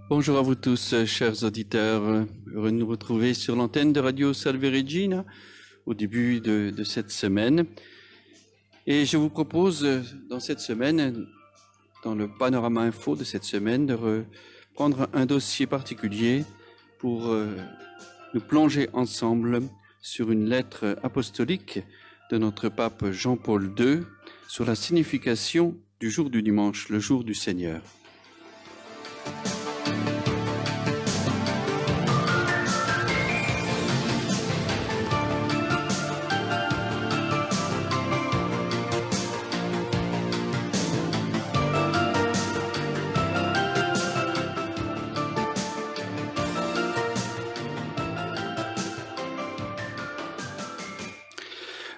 Bonjour à vous tous, chers auditeurs. Heureux de nous retrouver sur l'antenne de Radio Salve Regina au début de cette semaine. Et je vous propose dans cette semaine, dans le panorama info de cette semaine, de reprendre un dossier particulier pour nous plonger ensemble sur une lettre apostolique de notre pape Jean-Paul II sur la signification du jour du dimanche, le jour du Seigneur.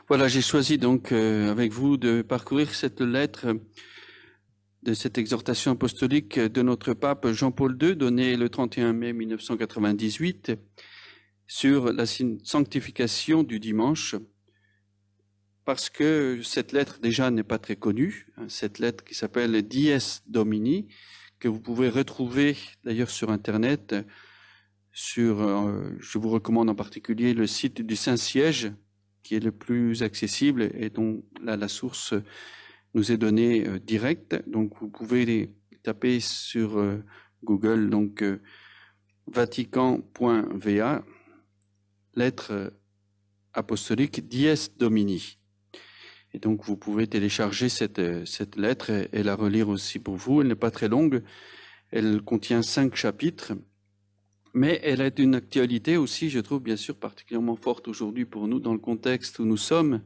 Voilà, j'ai choisi donc avec vous de parcourir cette lettre de cette exhortation apostolique de notre pape Jean-Paul II, donnée le 31 mai 1998, sur la sanctification du dimanche, parce que cette lettre déjà n'est pas très connue, cette lettre qui s'appelle Dies Domini, que vous pouvez retrouver d'ailleurs sur Internet, je vous recommande en particulier le site du Saint-Siège, qui est le plus accessible et dont la source nous est donnée directe. Donc vous pouvez les taper sur Google, donc vatican.va, lettre apostolique Dies Domini. Et donc vous pouvez télécharger cette lettre et la relire aussi pour vous. Elle n'est pas très longue, elle contient 5 chapitres. Mais elle a une actualité aussi, je trouve, bien sûr, particulièrement forte aujourd'hui pour nous, dans le contexte où nous sommes.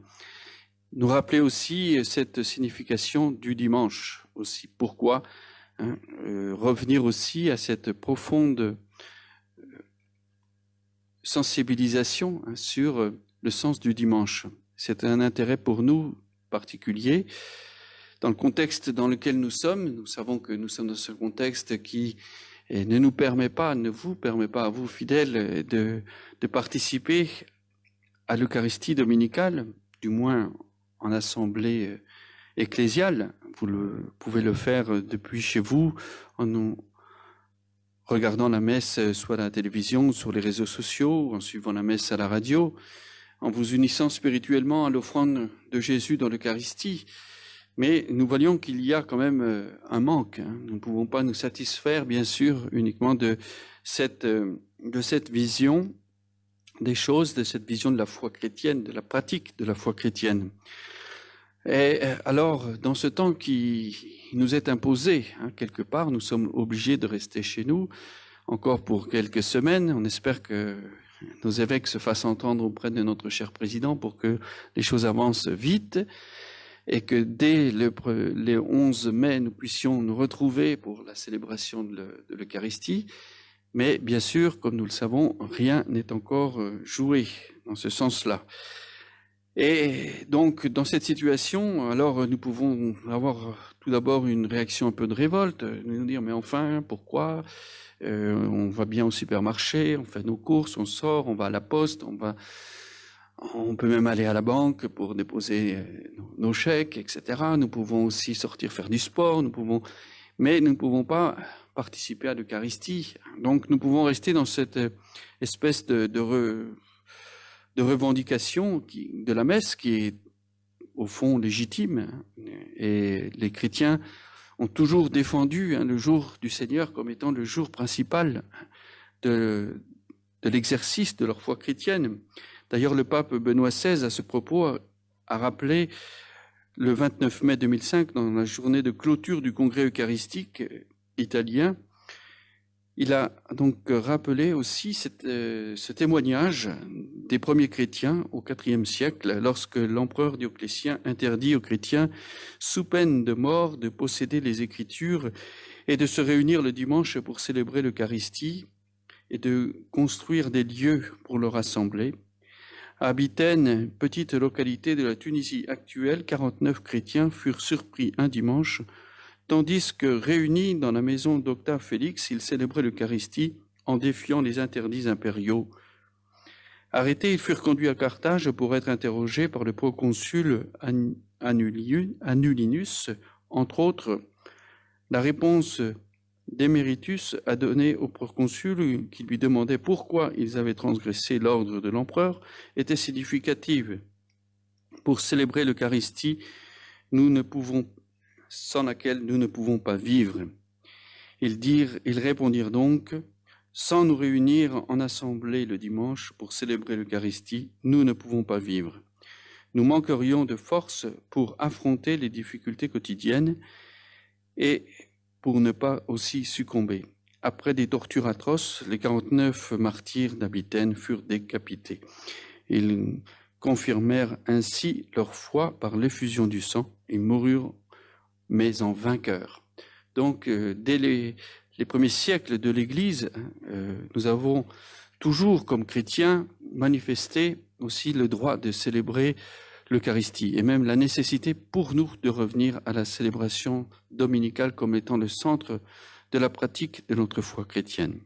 Nous rappeler aussi cette signification du dimanche, aussi. Pourquoi revenir aussi à cette profonde sensibilisation sur le sens du dimanche. C'est un intérêt pour nous particulier. Dans le contexte dans lequel nous sommes, nous savons que nous sommes dans ce contexte qui ne vous permet pas à vous, fidèles, de participer à l'Eucharistie dominicale, du moins en assemblée ecclésiale. Vous pouvez le faire depuis chez vous, en regardant la messe soit à la télévision, sur les réseaux sociaux, en suivant la messe à la radio, en vous unissant spirituellement à l'offrande de Jésus dans l'Eucharistie. Mais nous voyons qu'il y a quand même un manque. Nous ne pouvons pas nous satisfaire, bien sûr, uniquement de cette vision des choses, de cette vision de la foi chrétienne, de la pratique de la foi chrétienne. Et alors, dans ce temps qui nous est imposé, quelque part, nous sommes obligés de rester chez nous, encore pour quelques semaines. On espère que nos évêques se fassent entendre auprès de notre cher président pour que les choses avancent vite, et que dès le 11 mai, nous puissions nous retrouver pour la célébration de l'Eucharistie. Mais bien sûr, comme nous le savons, rien n'est encore joué dans ce sens-là. Et donc, dans cette situation, alors nous pouvons avoir tout d'abord une réaction un peu de révolte, nous dire, mais enfin, pourquoi on va bien au supermarché, on fait nos courses, on sort, on va à la poste, on peut même aller à la banque pour déposer nos chèques, etc. Nous pouvons aussi sortir faire du sport, mais nous ne pouvons pas participer à l'Eucharistie. Donc nous pouvons rester dans cette espèce de revendication de la messe qui est au fond légitime. Et les chrétiens ont toujours défendu le jour du Seigneur comme étant le jour principal de l'exercice de leur foi chrétienne. D'ailleurs, le pape Benoît XVI, à ce propos, a rappelé le 29 mai 2005, dans la journée de clôture du congrès eucharistique italien, il a donc rappelé aussi ce témoignage des premiers chrétiens au IVe siècle, lorsque l'empereur Dioclétien interdit aux chrétiens, sous peine de mort, de posséder les Écritures et de se réunir le dimanche pour célébrer l'Eucharistie et de construire des lieux pour le rassembler. À Bithène, petite localité de la Tunisie actuelle, 49 chrétiens furent surpris un dimanche, tandis que réunis dans la maison d'Octave Félix, ils célébraient l'Eucharistie en défiant les interdits impériaux. Arrêtés, ils furent conduits à Carthage pour être interrogés par le proconsul Anulinus. Entre autres, la réponse Déméritus a donné au proconsul, qui lui demandait pourquoi ils avaient transgressé l'ordre de l'empereur, était significative. Pour célébrer l'Eucharistie, sans laquelle nous ne pouvons pas vivre. Ils répondirent donc, sans nous réunir en assemblée le dimanche pour célébrer l'Eucharistie, nous ne pouvons pas vivre. Nous manquerions de force pour affronter les difficultés quotidiennes et pour ne pas aussi succomber. Après des tortures atroces, les 49 martyrs d'Abitène furent décapités. Ils confirmèrent ainsi leur foi par l'effusion du sang. Ils moururent, mais en vainqueurs. Donc, dès les premiers siècles de l'Église, nous avons toujours, comme chrétiens, manifesté aussi le droit de célébrer l'Eucharistie et même la nécessité pour nous de revenir à la célébration dominicale comme étant le centre de la pratique de notre foi chrétienne.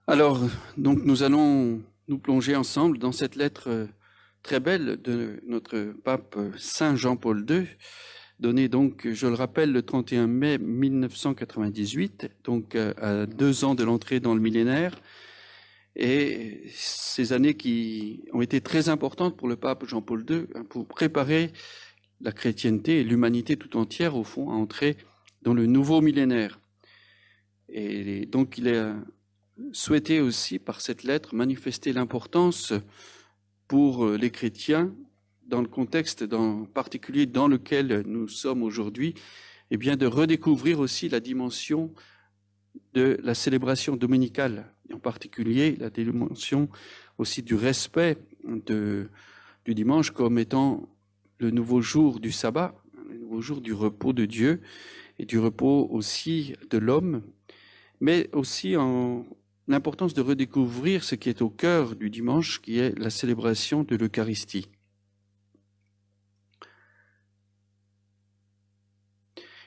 Alors, donc nous allons nous plonger ensemble dans cette lettre très belle de notre pape Saint Jean-Paul II, donnée donc, je le rappelle, le 31 mai 1998, donc à 2 ans de l'entrée dans le millénaire, et ces années qui ont été très importantes pour le pape Jean-Paul II, pour préparer la chrétienté et l'humanité tout entière, au fond, à entrer dans le nouveau millénaire. Et donc il est souhaité aussi, par cette lettre, manifester l'importance pour les chrétiens, dans le contexte en particulier dans lequel nous sommes aujourd'hui, eh bien de redécouvrir aussi la dimension de la célébration dominicale, et en particulier la dimension aussi du respect du dimanche comme étant le nouveau jour du sabbat, le nouveau jour du repos de Dieu et du repos aussi de l'homme, mais aussi en l'importance de redécouvrir ce qui est au cœur du dimanche, qui est la célébration de l'Eucharistie.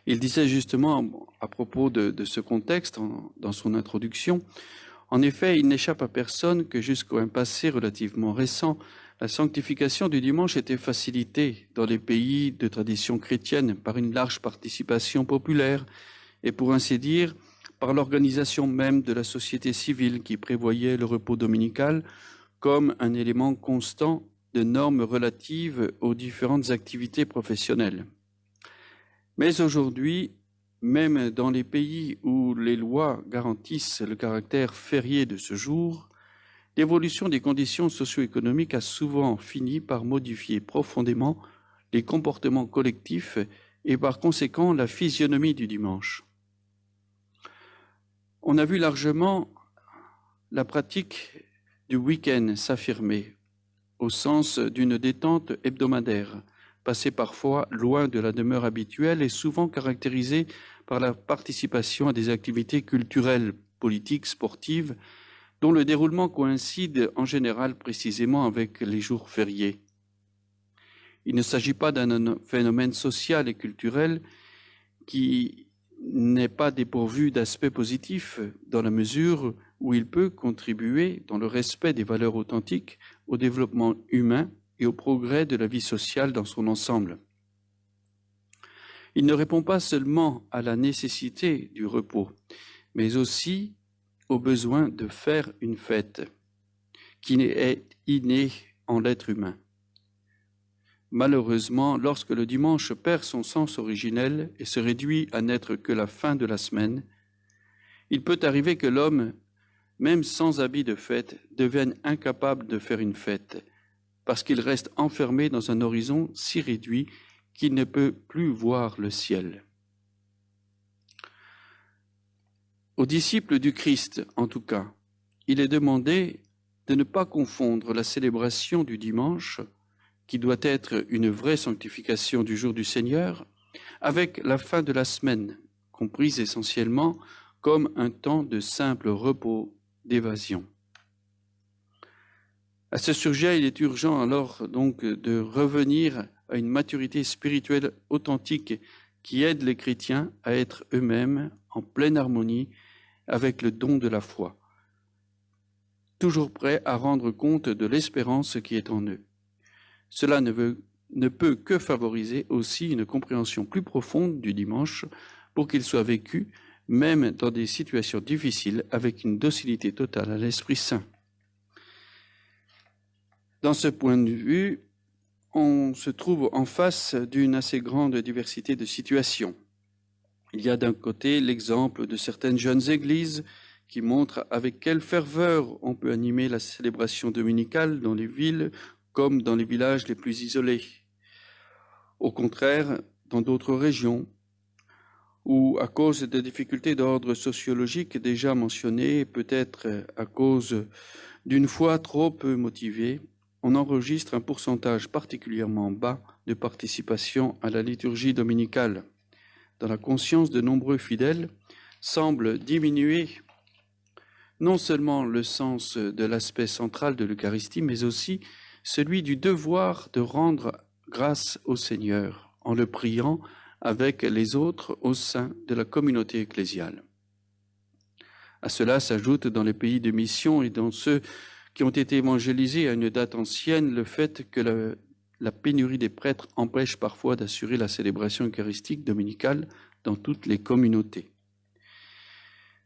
Il disait justement à propos de ce contexte, dans son introduction, en effet, il n'échappe à personne que jusqu'à un passé relativement récent, la sanctification du dimanche était facilitée dans les pays de tradition chrétienne par une large participation populaire et, pour ainsi dire, par l'organisation même de la société civile qui prévoyait le repos dominical comme un élément constant de normes relatives aux différentes activités professionnelles. Mais aujourd'hui, même dans les pays où les lois garantissent le caractère férié de ce jour, l'évolution des conditions socio-économiques a souvent fini par modifier profondément les comportements collectifs et par conséquent la physionomie du dimanche. On a vu largement la pratique du week-end s'affirmer au sens d'une détente hebdomadaire, passée parfois loin de la demeure habituelle et souvent caractérisée par la participation à des activités culturelles, politiques, sportives, dont le déroulement coïncide en général précisément avec les jours fériés. Il ne s'agit pas d'un phénomène social et culturel qui n'est pas dépourvu d'aspects positifs dans la mesure où il peut contribuer, dans le respect des valeurs authentiques, au développement humain et au progrès de la vie sociale dans son ensemble. Il ne répond pas seulement à la nécessité du repos, mais aussi au besoin de faire une fête, qui est inné en l'être humain. Malheureusement, lorsque le dimanche perd son sens originel et se réduit à n'être que la fin de la semaine, il peut arriver que l'homme, même sans habit de fête, devienne incapable de faire une fête, parce qu'il reste enfermé dans un horizon si réduit qu'il ne peut plus voir le ciel. Aux disciples du Christ, en tout cas, il est demandé de ne pas confondre la célébration du dimanche, qui doit être une vraie sanctification du jour du Seigneur, avec la fin de la semaine, comprise essentiellement comme un temps de simple repos, d'évasion. À ce sujet, il est urgent alors donc de revenir à une maturité spirituelle authentique qui aide les chrétiens à être eux-mêmes en pleine harmonie avec le don de la foi, toujours prêts à rendre compte de l'espérance qui est en eux. Cela ne peut que favoriser aussi une compréhension plus profonde du dimanche pour qu'il soit vécu, même dans des situations difficiles, avec une docilité totale à l'Esprit Saint. Dans ce point de vue, on se trouve en face d'une assez grande diversité de situations. Il y a d'un côté l'exemple de certaines jeunes églises qui montrent avec quelle ferveur on peut animer la célébration dominicale dans les villes comme dans les villages les plus isolés. Au contraire, dans d'autres régions, où à cause des difficultés d'ordre sociologique déjà mentionnées, peut-être à cause d'une foi trop peu motivée, on enregistre un pourcentage particulièrement bas de participation à la liturgie dominicale. Dans la conscience de nombreux fidèles, semble diminuer non seulement le sens de l'aspect central de l'Eucharistie, mais aussi celui du devoir de rendre grâce au Seigneur en le priant avec les autres au sein de la communauté ecclésiale. À cela s'ajoute dans les pays de mission et dans ceux qui ont été évangélisés à une date ancienne le fait que la pénurie des prêtres empêche parfois d'assurer la célébration eucharistique dominicale dans toutes les communautés.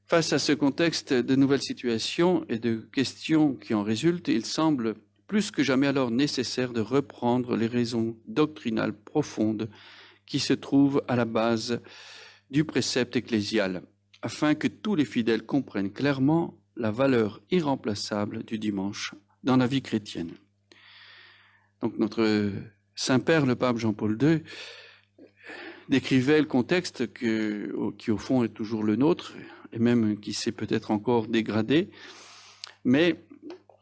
Face à ce contexte de nouvelles situations et de questions qui en résultent, il semble plus que jamais alors nécessaire de reprendre les raisons doctrinales profondes qui se trouvent à la base du précepte ecclésial, afin que tous les fidèles comprennent clairement la valeur irremplaçable du dimanche dans la vie chrétienne. Donc notre Saint-Père, le pape Jean-Paul II, décrivait le contexte qui au fond est toujours le nôtre, et même qui s'est peut-être encore dégradé, mais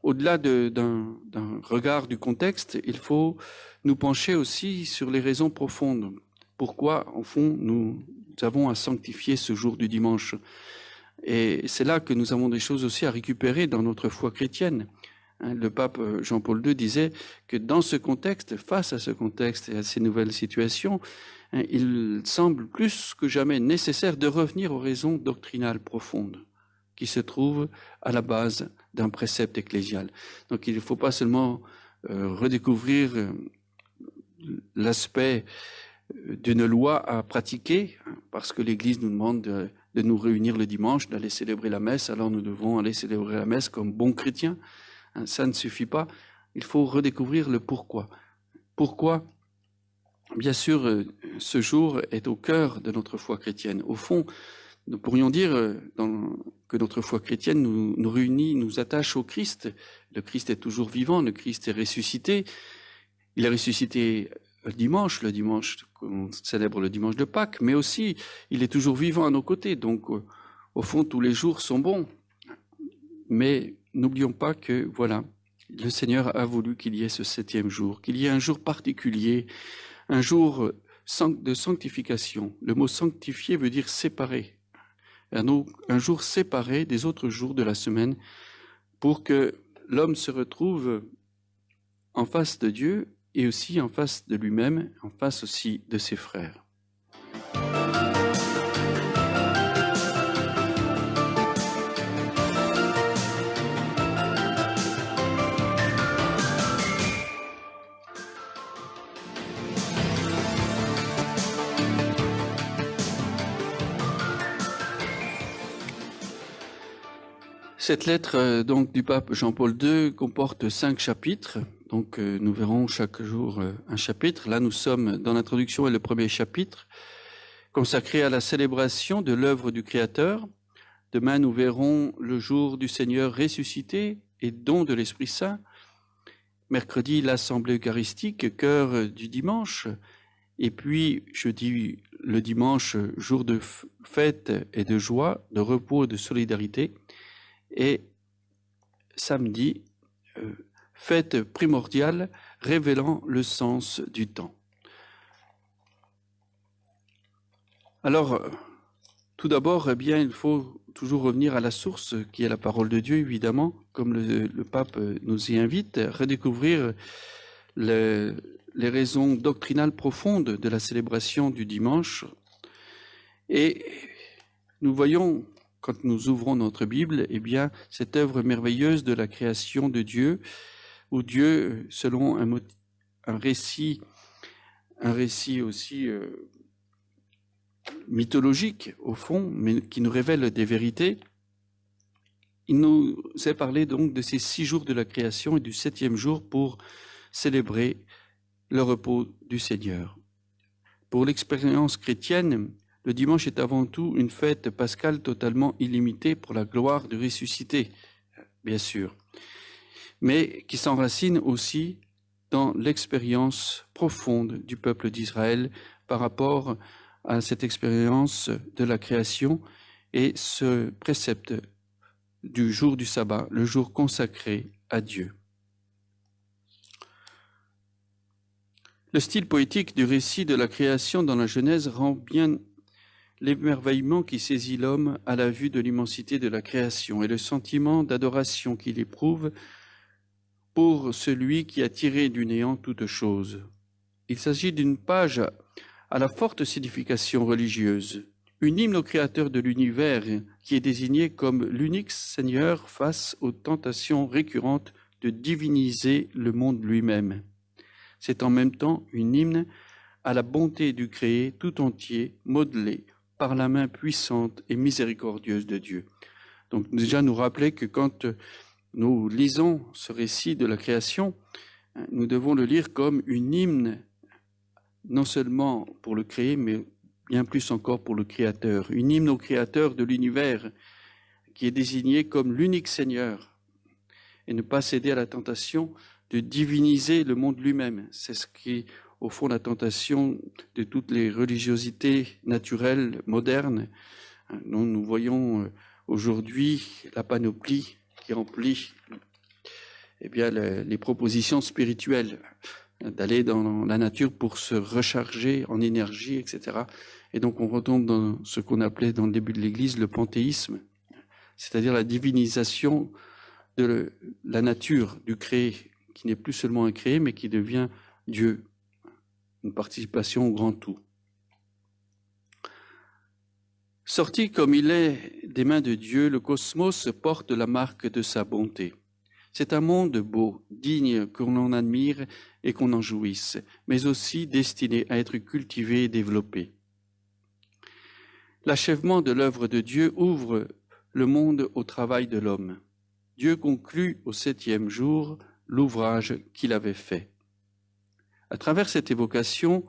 au-delà d'un regard du contexte, il faut nous pencher aussi sur les raisons profondes. Pourquoi, au fond, nous avons à sanctifier ce jour du dimanche. Et c'est là que nous avons des choses aussi à récupérer dans notre foi chrétienne. Le pape Jean-Paul II disait que dans ce contexte, face à ce contexte et à ces nouvelles situations, il semble plus que jamais nécessaire de revenir aux raisons doctrinales profondes qui se trouvent à la base d'un précepte ecclésial. Donc il ne faut pas seulement redécouvrir l'aspect d'une loi à pratiquer, parce que l'Église nous demande de nous réunir le dimanche, d'aller célébrer la messe, alors nous devons aller célébrer la messe comme bons chrétiens. Ça ne suffit pas, il faut redécouvrir le pourquoi. Pourquoi ? Bien sûr, ce jour est au cœur de notre foi chrétienne. Au fond, nous pourrions dire que notre foi chrétienne nous réunit, nous attache au Christ. Le Christ est toujours vivant, le Christ est ressuscité. Il est ressuscité le dimanche on célèbre le dimanche de Pâques, mais aussi il est toujours vivant à nos côtés. Donc, au fond, tous les jours sont bons. Mais n'oublions pas que, voilà, le Seigneur a voulu qu'il y ait ce 7e jour, qu'il y ait un jour particulier, un jour de sanctification. Le mot sanctifié veut dire séparé. Un jour séparé des autres jours de la semaine pour que l'homme se retrouve en face de Dieu et aussi en face de lui-même, en face aussi de ses frères. Cette lettre donc du pape Jean-Paul II comporte 5 chapitres. Donc nous verrons chaque jour un chapitre. Là nous sommes dans l'introduction et le premier chapitre consacré à la célébration de l'œuvre du Créateur. Demain nous verrons le jour du Seigneur ressuscité et don de l'Esprit Saint. Mercredi l'assemblée eucharistique, cœur du dimanche. Et puis jeudi le dimanche, jour de fête et de joie, de repos et de solidarité. Et samedi, fête primordiale révélant le sens du temps. Alors, tout d'abord, eh bien, il faut toujours revenir à la source qui est la parole de Dieu, évidemment, comme le pape nous y invite, à redécouvrir les raisons doctrinales profondes de la célébration du dimanche Et nous voyons, quand nous ouvrons notre Bible, eh bien, cette œuvre merveilleuse de la création de Dieu, où Dieu, selon un récit aussi mythologique, au fond, mais qui nous révèle des vérités, il nous est parlé donc de ces 6 jours de la création et du 7e jour pour célébrer le repos du Seigneur. Pour l'expérience chrétienne, le dimanche est avant tout une fête pascale totalement illimitée pour la gloire du ressuscité, bien sûr, mais qui s'enracine aussi dans l'expérience profonde du peuple d'Israël par rapport à cette expérience de la création et ce précepte du jour du sabbat, le jour consacré à Dieu. Le style poétique du récit de la création dans la Genèse rend bien l'émerveillement qui saisit l'homme à la vue de l'immensité de la création et le sentiment d'adoration qu'il éprouve pour celui qui a tiré du néant toute chose. Il s'agit d'une page à la forte signification religieuse, une hymne au Créateur de l'univers qui est désigné comme l'unique Seigneur face aux tentations récurrentes de diviniser le monde lui-même. C'est en même temps une hymne à la bonté du créé tout entier, modelé par la main puissante et miséricordieuse de Dieu. Donc déjà nous rappeler que quand nous lisons ce récit de la création, nous devons le lire comme une hymne, non seulement pour le créé, mais bien plus encore pour le Créateur. Une hymne au Créateur de l'univers qui est désigné comme l'unique Seigneur et ne pas céder à la tentation de diviniser le monde lui-même. C'est ce qui est au fond la tentation de toutes les religiosités naturelles modernes dont nous voyons aujourd'hui la panoplie qui remplit les propositions spirituelles, d'aller dans la nature pour se recharger en énergie, etc. Et donc on retombe dans ce qu'on appelait dans le début de l'Église le panthéisme, c'est-à-dire la divinisation de la nature, du créé, qui n'est plus seulement un créé, mais qui devient Dieu, une participation au grand tout. Sorti comme il est des mains de Dieu, le cosmos porte la marque de sa bonté. C'est un monde beau, digne qu'on en admire et qu'on en jouisse, mais aussi destiné à être cultivé et développé. L'achèvement de l'œuvre de Dieu ouvre le monde au travail de l'homme. Dieu conclut au 7e jour l'ouvrage qu'il avait fait. À travers cette évocation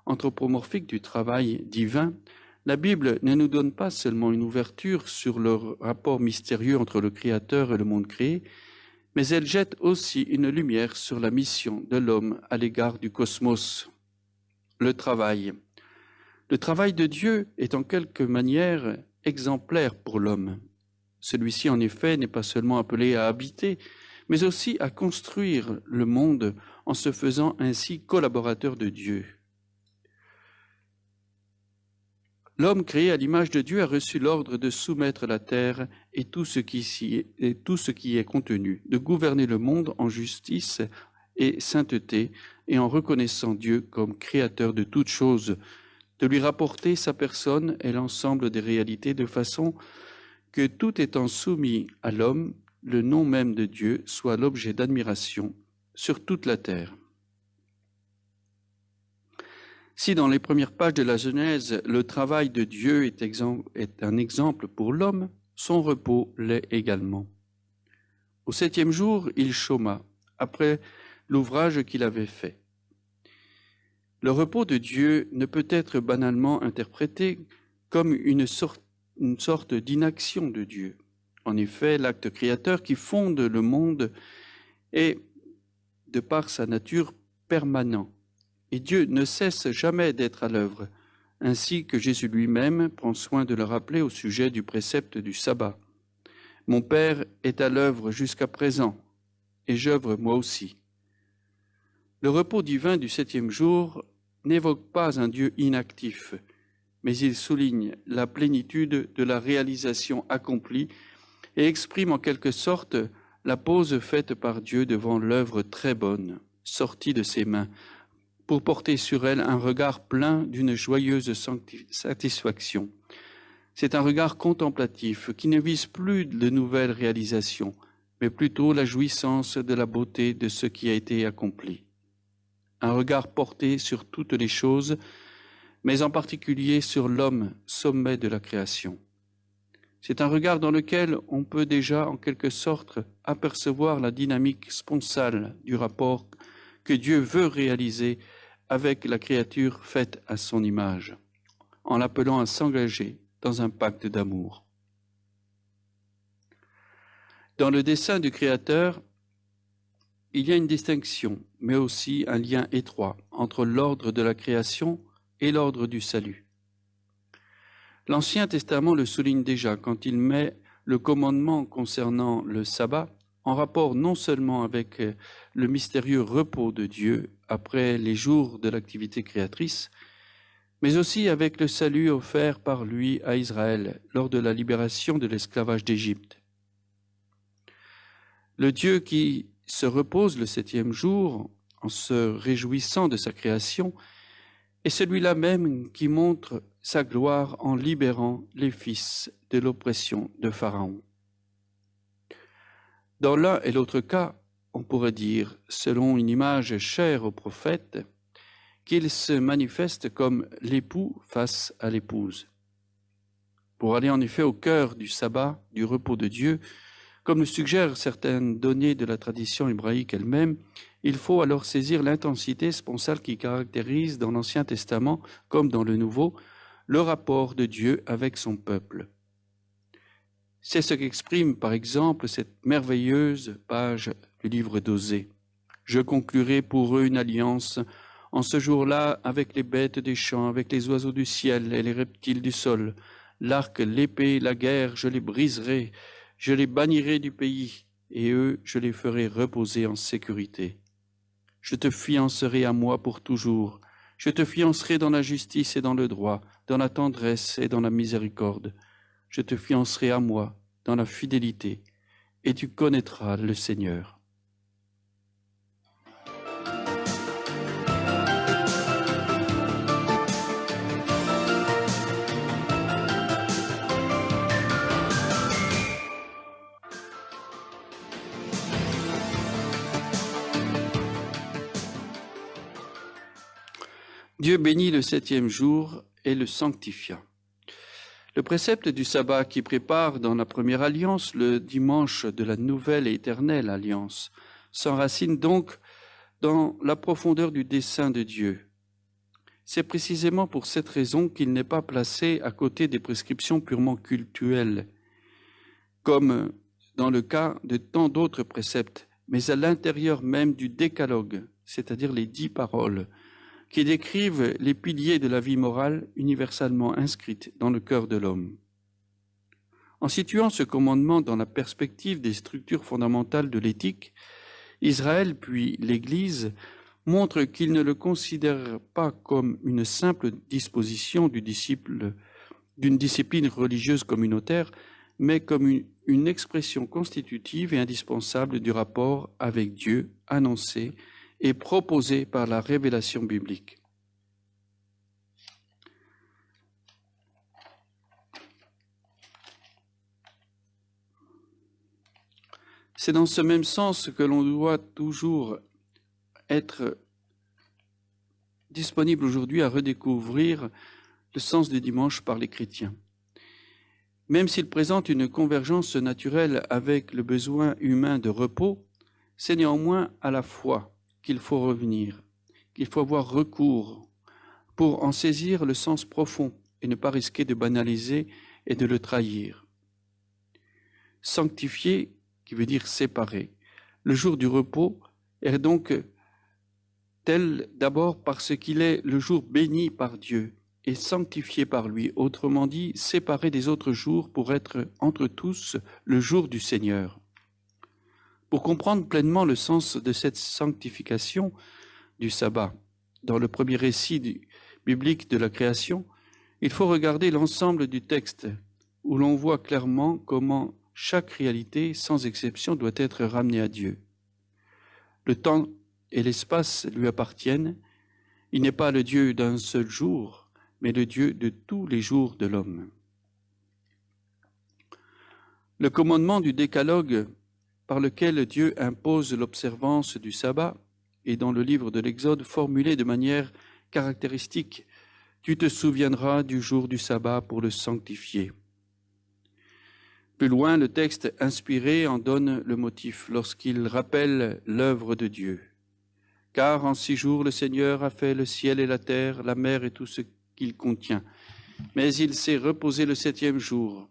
anthropomorphique du travail divin, la Bible ne nous donne pas seulement une ouverture sur le rapport mystérieux entre le Créateur et le monde créé, mais elle jette aussi une lumière sur la mission de l'homme à l'égard du cosmos, le travail. Le travail de Dieu est en quelque manière exemplaire pour l'homme. Celui-ci, en effet, n'est pas seulement appelé à habiter, mais aussi à construire le monde en se faisant ainsi collaborateur de Dieu. L'homme créé à l'image de Dieu a reçu l'ordre de soumettre la terre et tout ce qui y est contenu, de gouverner le monde en justice et sainteté et en reconnaissant Dieu comme créateur de toutes choses, de lui rapporter sa personne et l'ensemble des réalités de façon que tout étant soumis à l'homme, le nom même de Dieu soit l'objet d'admiration sur toute la terre. Si dans les premières pages de la Genèse, le travail de Dieu est un exemple pour l'homme, son repos l'est également. Au 7e jour, il chôma, après l'ouvrage qu'il avait fait. Le repos de Dieu ne peut être banalement interprété comme une sorte d'inaction de Dieu. En effet, l'acte créateur qui fonde le monde est, de par sa nature, permanent. Et Dieu ne cesse jamais d'être à l'œuvre, ainsi que Jésus lui-même prend soin de le rappeler au sujet du précepte du sabbat. « Mon Père est à l'œuvre jusqu'à présent, et j'œuvre moi aussi. » Le repos divin du 7e jour n'évoque pas un Dieu inactif, mais il souligne la plénitude de la réalisation accomplie et exprime en quelque sorte la pose faite par Dieu devant l'œuvre très bonne, sortie de ses mains, pour porter sur elle un regard plein d'une joyeuse satisfaction. C'est un regard contemplatif qui ne vise plus de nouvelles réalisations, mais plutôt la jouissance de la beauté de ce qui a été accompli. Un regard porté sur toutes les choses, mais en particulier sur l'homme, sommet de la création. C'est un regard dans lequel on peut déjà, en quelque sorte, apercevoir la dynamique sponsale du rapport que Dieu veut réaliser avec la créature faite à son image, en l'appelant à s'engager dans un pacte d'amour. Dans le dessein du Créateur, il y a une distinction, mais aussi un lien étroit entre l'ordre de la création et l'ordre du salut. L'Ancien Testament le souligne déjà quand il met le commandement concernant le sabbat en rapport non seulement avec le mystérieux repos de Dieu après les jours de l'activité créatrice, mais aussi avec le salut offert par lui à Israël lors de la libération de l'esclavage d'Égypte. Le Dieu qui se repose le 7e jour en se réjouissant de sa création est celui-là même qui montre sa gloire en libérant les fils de l'oppression de Pharaon. Dans l'un et l'autre cas, on pourrait dire, selon une image chère au prophète, qu'il se manifeste comme l'époux face à l'épouse. Pour aller en effet au cœur du sabbat, du repos de Dieu, comme le suggèrent certaines données de la tradition hébraïque elle-même, il faut alors saisir l'intensité sponsale qui caractérise dans l'Ancien Testament, comme dans le Nouveau, le rapport de Dieu avec son peuple. C'est ce qu'exprime par exemple cette merveilleuse page du livre d'Osée. « Je conclurai pour eux une alliance en ce jour-là avec les bêtes des champs, avec les oiseaux du ciel et les reptiles du sol. L'arc, l'épée, la guerre, je les briserai, je les bannirai du pays, et eux, je les ferai reposer en sécurité. Je te fiancerai à moi pour toujours. Je te fiancerai dans la justice et dans le droit, dans la tendresse et dans la miséricorde. Je te fiancerai à moi dans la fidélité, et tu connaîtras le Seigneur. » Dieu bénit le 7e jour et le sanctifia. Le précepte du sabbat qui prépare dans la première alliance le dimanche de la nouvelle et éternelle alliance s'enracine donc dans la profondeur du dessein de Dieu. C'est précisément pour cette raison qu'il n'est pas placé à côté des prescriptions purement cultuelles, comme dans le cas de tant d'autres préceptes, mais à l'intérieur même du décalogue, c'est-à-dire les 10 paroles, qui décrivent les piliers de la vie morale universellement inscrites dans le cœur de l'homme. En situant ce commandement dans la perspective des structures fondamentales de l'éthique, Israël puis l'Église montrent qu'ils ne le considèrent pas comme une simple disposition d'une discipline religieuse communautaire, mais comme une expression constitutive et indispensable du rapport avec Dieu annoncé et proposé par la révélation biblique. C'est dans ce même sens que l'on doit toujours être disponible aujourd'hui à redécouvrir le sens du dimanche par les chrétiens. Même s'il présente une convergence naturelle avec le besoin humain de repos, c'est néanmoins à la foi qu'il faut revenir, qu'il faut avoir recours pour en saisir le sens profond et ne pas risquer de banaliser et de le trahir. Sanctifier, qui veut dire séparer, le jour du repos est donc tel d'abord parce qu'il est le jour béni par Dieu et sanctifié par lui, autrement dit, séparé des autres jours pour être entre tous le jour du Seigneur. Pour comprendre pleinement le sens de cette sanctification du sabbat, dans le premier récit biblique de la création, il faut regarder l'ensemble du texte où l'on voit clairement comment chaque réalité, sans exception, doit être ramenée à Dieu. Le temps et l'espace lui appartiennent Il n'est pas le Dieu d'un seul jour, mais le Dieu de tous les jours de l'homme. Le commandement du décalogue par lequel Dieu impose l'observance du sabbat est dans le livre de l'Exode formulé de manière caractéristique. Tu te souviendras du jour du sabbat pour le sanctifier. Plus loin, le texte inspiré en donne le motif lorsqu'il rappelle l'œuvre de Dieu. Car en 6 jours, le Seigneur a fait le ciel et la terre, la mer et tout ce qu'il contient. Mais il s'est reposé le 7e jour.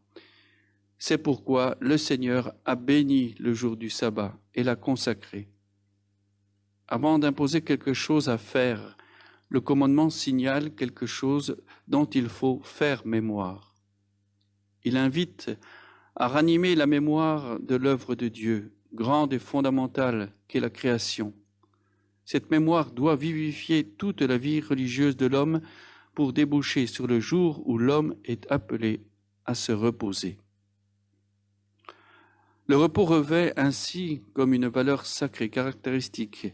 C'est pourquoi le Seigneur a béni le jour du sabbat et l'a consacré. Avant d'imposer quelque chose à faire, le commandement signale quelque chose dont il faut faire mémoire. Il invite à ranimer la mémoire de l'œuvre de Dieu, grande et fondamentale qu'est la création. Cette mémoire doit vivifier toute la vie religieuse de l'homme pour déboucher sur le jour où l'homme est appelé à se reposer. Le repos revêt ainsi comme une valeur sacrée caractéristique.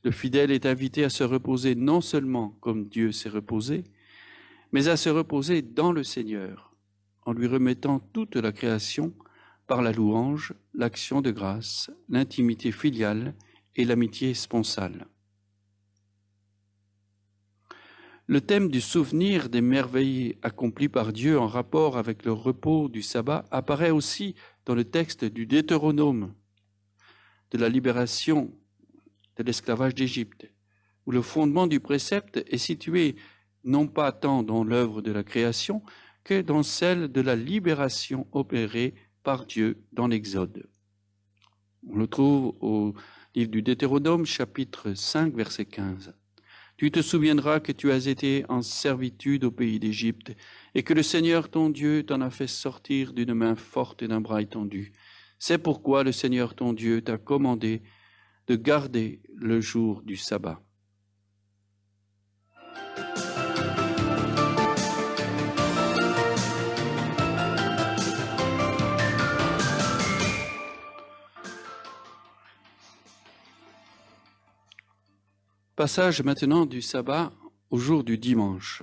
Le fidèle est invité à se reposer non seulement comme Dieu s'est reposé, mais à se reposer dans le Seigneur, en lui remettant toute la création par la louange, l'action de grâce, l'intimité filiale et l'amitié sponsale. Le thème du souvenir des merveilles accomplies par Dieu en rapport avec le repos du sabbat apparaît aussi dans le texte du Deutéronome, de la libération de l'esclavage d'Égypte, où le fondement du précepte est situé non pas tant dans l'œuvre de la création que dans celle de la libération opérée par Dieu dans l'Exode. On le trouve au livre du Deutéronome, chapitre 5, verset 15. Tu te souviendras que tu as été en servitude au pays d'Égypte et que le Seigneur ton Dieu t'en a fait sortir d'une main forte et d'un bras étendu. C'est pourquoi le Seigneur ton Dieu t'a commandé de garder le jour du sabbat. Passage maintenant du sabbat au jour du dimanche.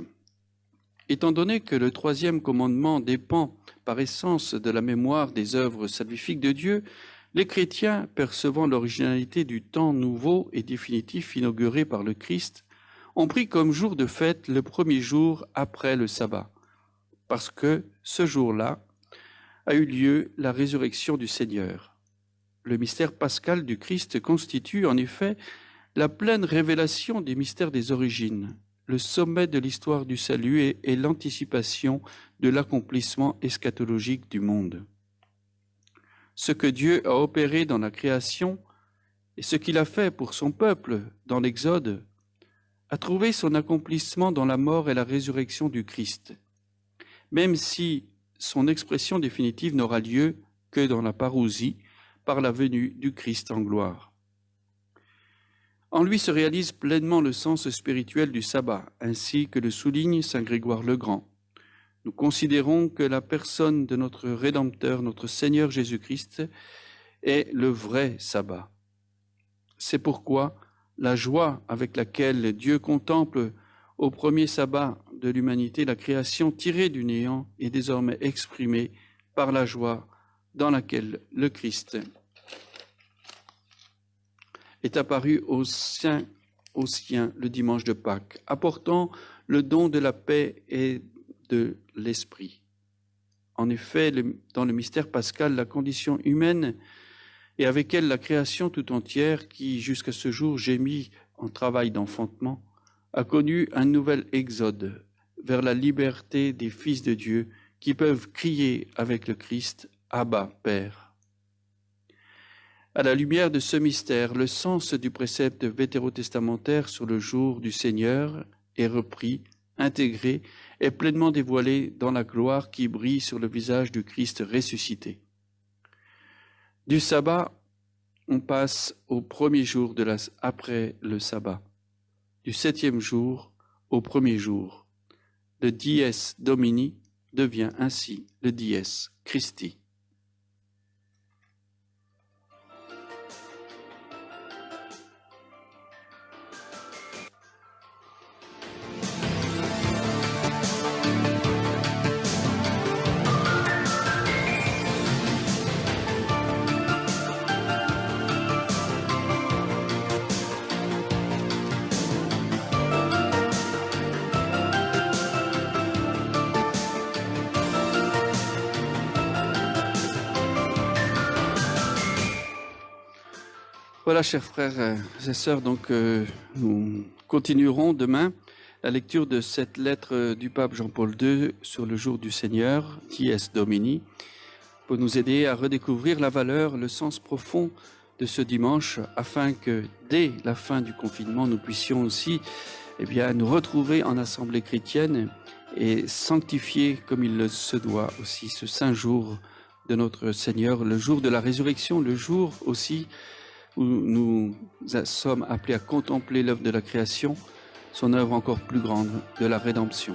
Étant donné que le 3e commandement dépend par essence de la mémoire des œuvres salvifiques de Dieu, les chrétiens, percevant l'originalité du temps nouveau et définitif inauguré par le Christ, ont pris comme jour de fête le 1er jour après le sabbat, parce que ce jour-là a eu lieu la résurrection du Seigneur. Le mystère pascal du Christ constitue en effet la pleine révélation des mystères des origines, le sommet de l'histoire du salut et l'anticipation de l'accomplissement eschatologique du monde. Ce que Dieu a opéré dans la création et ce qu'il a fait pour son peuple dans l'Exode a trouvé son accomplissement dans la mort et la résurrection du Christ, même si son expression définitive n'aura lieu que dans la parousie par la venue du Christ en gloire. En lui se réalise pleinement le sens spirituel du sabbat, ainsi que le souligne saint Grégoire le Grand. Nous considérons que la personne de notre Rédempteur, notre Seigneur Jésus-Christ, est le vrai sabbat. C'est pourquoi la joie avec laquelle Dieu contemple au premier sabbat de l'humanité la création tirée du néant est désormais exprimée par la joie dans laquelle le Christ est apparu aux siens le dimanche de Pâques, apportant le don de la paix et de l'esprit. En effet, dans le mystère pascal, la condition humaine et avec elle la création tout entière qui, jusqu'à ce jour, gémit en travail d'enfantement, a connu un nouvel exode vers la liberté des fils de Dieu qui peuvent crier avec le Christ « Abba, Père ». À la lumière de ce mystère, le sens du précepte vétérotestamentaire sur le jour du Seigneur est repris, intégré et pleinement dévoilé dans la gloire qui brille sur le visage du Christ ressuscité. Du sabbat, on passe au premier jour après le sabbat, du 7e jour au premier jour. Le dies Domini devient ainsi le dies Christi. Voilà, chers frères et sœurs, donc nous continuerons demain la lecture de cette lettre du pape Jean-Paul II sur le jour du Seigneur, Dies Domini, pour nous aider à redécouvrir la valeur, le sens profond de ce dimanche, afin que dès la fin du confinement, nous puissions aussi nous retrouver en assemblée chrétienne et sanctifier comme il se doit aussi ce saint jour de notre Seigneur, le jour de la résurrection, le jour aussi où nous sommes appelés à contempler l'œuvre de la création, son œuvre encore plus grande de la rédemption.